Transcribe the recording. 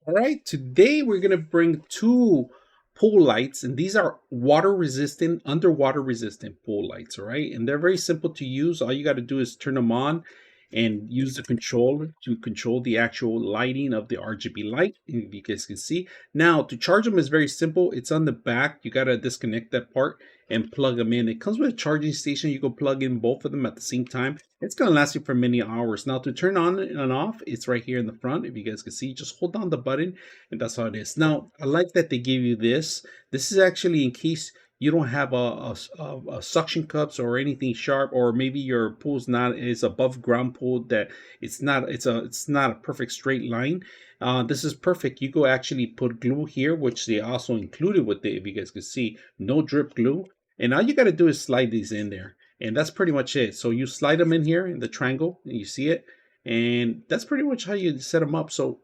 All right, today we're going to bring two pool lights, and these are water resistant, underwater resistant pool lights. All right, and they're very simple to use. All you got to do is turn them on and use the controller to control the actual lighting of the RGB light. And you guys can see now to charge them is very simple. It's on the back. You got to disconnect that part and plug them in. It comes with a charging station. You can plug in both of them at the same time. It's going to last you for many hours. Now to turn on and off, it's right here in the front. If you guys can see, just hold down the button and that's how it is. Now, I like that they give you this. This is actually in case you don't have a suction cups or anything sharp, or maybe your pool's not is above ground pool that it's not a perfect straight line. This is perfect. You go actually put glue here, which they also included with it. If you guys can see, no drip glue. And all you got to do is slide these in there. And that's pretty much it. So you slide them in here in the triangle and you see it. And that's pretty much how you set them up. So